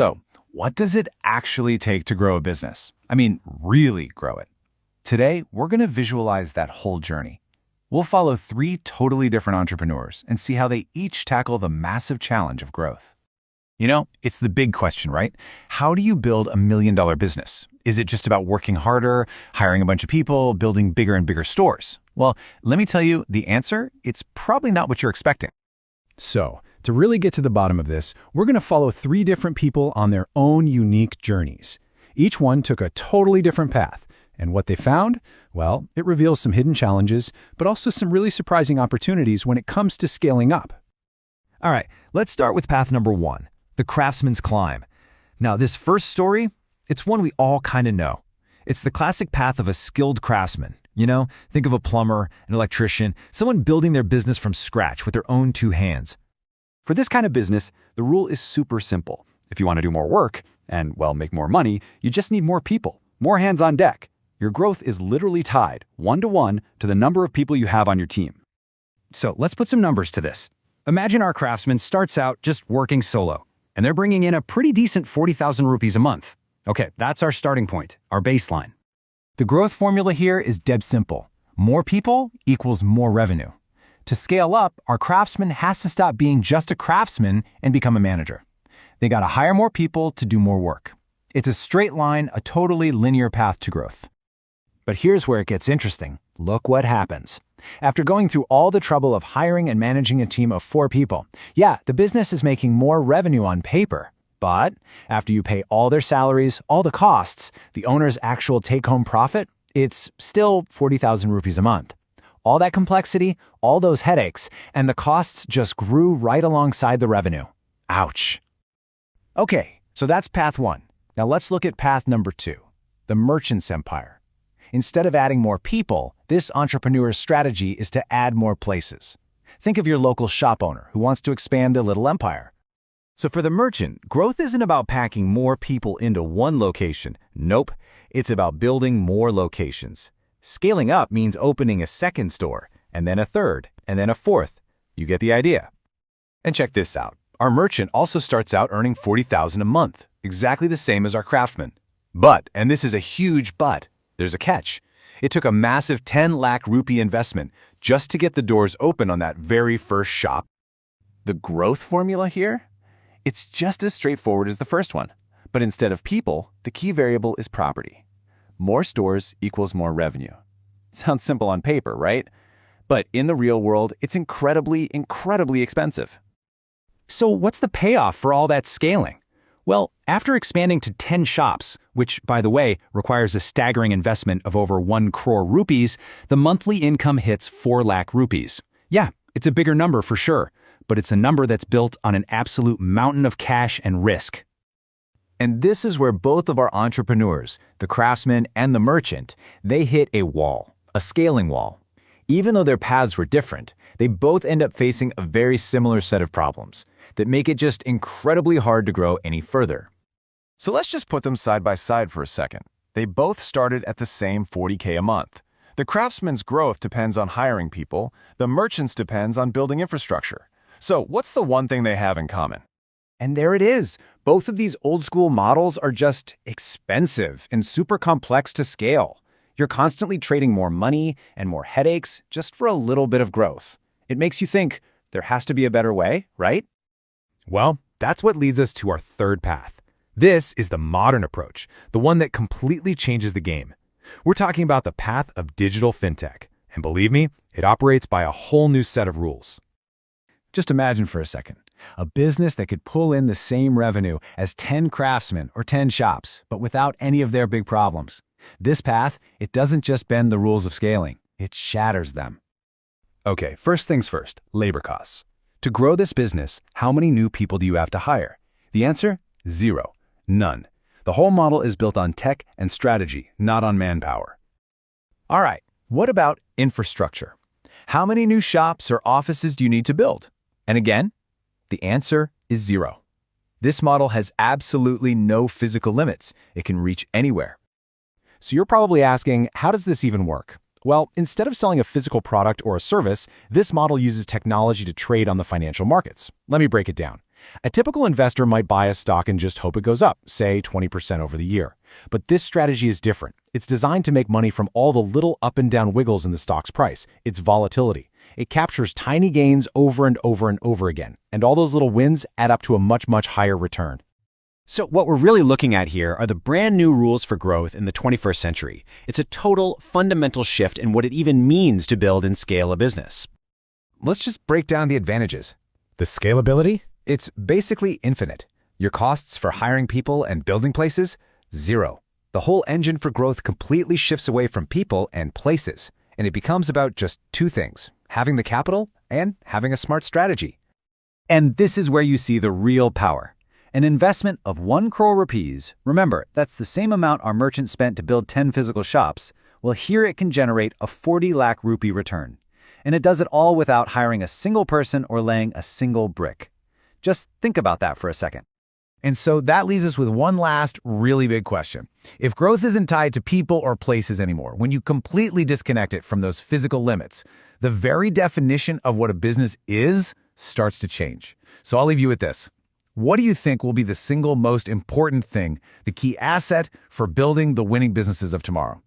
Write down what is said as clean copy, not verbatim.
So, what does it actually take to grow a business? I mean, really grow it. Today, we're going to visualize that whole journey. We'll follow 3 totally different entrepreneurs and see how they each tackle the massive challenge of growth. You know, it's the big question, right? How do you build a $1 million business? Is it just about working harder, hiring a bunch of people, building bigger and bigger stores? Well, let me tell you the answer, it's probably not what you're expecting. So, to really get to the bottom of this, we're going to follow 3 different people on their own unique journeys. Each one took a totally different path, and what they found? Well, it reveals some hidden challenges, but also some really surprising opportunities when it comes to scaling up. All right, let's start with path number 1, the craftsman's climb. Now, this first story, it's one we all kind of know. It's the classic path of a skilled craftsman. You know, think of a plumber, an electrician, someone building their business from scratch with their own 2 hands. For this kind of business, the rule is super simple. If you want to do more work and, well, make more money, you just need more people, more hands on deck. Your growth is literally tied 1-to-1 to the number of people you have on your team. So let's put some numbers to this. Imagine our craftsman starts out just working solo, and they're bringing in a pretty decent 40,000 rupees a month. Okay, that's our starting point, our baseline. The growth formula here is dead simple. More people equals more revenue. To scale up, our craftsman has to stop being just a craftsman and become a manager. They got to hire more people to do more work. It's a straight line, a totally linear path to growth. But here's where it gets interesting. Look what happens. After going through all the trouble of hiring and managing a team of 4 people, yeah, the business is making more revenue on paper. But after you pay all their salaries, all the costs, the owner's actual take-home profit, it's still 40,000 rupees a month. All that complexity, all those headaches, and the costs just grew right alongside the revenue. Ouch. Okay, so that's path 1. Now let's look at path number 2, the merchant's empire. Instead of adding more people, this entrepreneur's strategy is to add more places. Think of your local shop owner who wants to expand their little empire. So for the merchant, growth isn't about packing more people into one location. Nope, it's about building more locations. Scaling up means opening a second store, and then a third, and then a fourth. You get the idea. And check this out. Our merchant also starts out earning 40,000 a month, exactly the same as our craftsman. But, and this is a huge but, there's a catch. It took a massive 10 lakh rupee investment just to get the doors open on that very first shop. The growth formula here? It's just as straightforward as the first one. But instead of people, the key variable is property. More stores equals more revenue. Sounds simple on paper, right? But in the real world, it's incredibly expensive. So what's the payoff for all that scaling? Well, after expanding to 10 shops, which, by the way, requires a staggering investment of over 1 crore rupees, the monthly income hits 4 lakh rupees. Yeah, it's a bigger number for sure, but it's a number that's built on an absolute mountain of cash and risk. And this is where both of our entrepreneurs, the craftsman and the merchant, they hit a wall, a scaling wall. Even though their paths were different, they both end up facing a very similar set of problems that make it just incredibly hard to grow any further. So let's just put them side by side for a second. They both started at the same 40K a month. The craftsman's growth depends on hiring people, the merchant's depends on building infrastructure. So what's the one thing they have in common? And there it is. Both of these old-school models are just expensive and super complex to scale. You're constantly trading more money and more headaches just for a little bit of growth. It makes you think there has to be a better way, right? Well, that's what leads us to our third path. This is the modern approach, the one that completely changes the game. We're talking about the path of digital fintech. And believe me, it operates by a whole new set of rules. Just imagine for a second, a business that could pull in the same revenue as 10 craftsmen or 10 shops, but without any of their big problems. This path, it doesn't just bend the rules of scaling, it shatters them. Okay, first things first, labor costs. To grow this business, how many new people do you have to hire? The answer? 0. None. The whole model is built on tech and strategy, not on manpower. All right, what about infrastructure? How many new shops or offices do you need to build? And again, the answer is 0. This model has absolutely no physical limits. It can reach anywhere. So you're probably asking, how does this even work? Well, instead of selling a physical product or a service, this model uses technology to trade on the financial markets. Let me break it down. A typical investor might buy a stock and just hope it goes up, say 20% over the year. But this strategy is different. It's designed to make money from all the little up and down wiggles in the stock's price, its volatility. It captures tiny gains over and over and over again, and all those little wins add up to a much, much higher return. So what we're really looking at here are the brand new rules for growth in the 21st century. It's a total, fundamental shift in what it even means to build and scale a business. Let's just break down the advantages. The scalability? It's basically infinite. Your costs for hiring people and building places? Zero. The whole engine for growth completely shifts away from people and places, and it becomes about just two things: having the capital and having a smart strategy. And this is where you see the real power. An investment of 1 crore rupees, remember, that's the same amount our merchant spent to build 10 physical shops, well, here it can generate a 40 lakh rupee return. And it does it all without hiring a single person or laying a single brick. Just think about that for a second. And so that leaves us with one last really big question. If growth isn't tied to people or places anymore, when you completely disconnect it from those physical limits, the very definition of what a business is starts to change. So I'll leave you with this. What do you think will be the single most important thing, the key asset for building the winning businesses of tomorrow?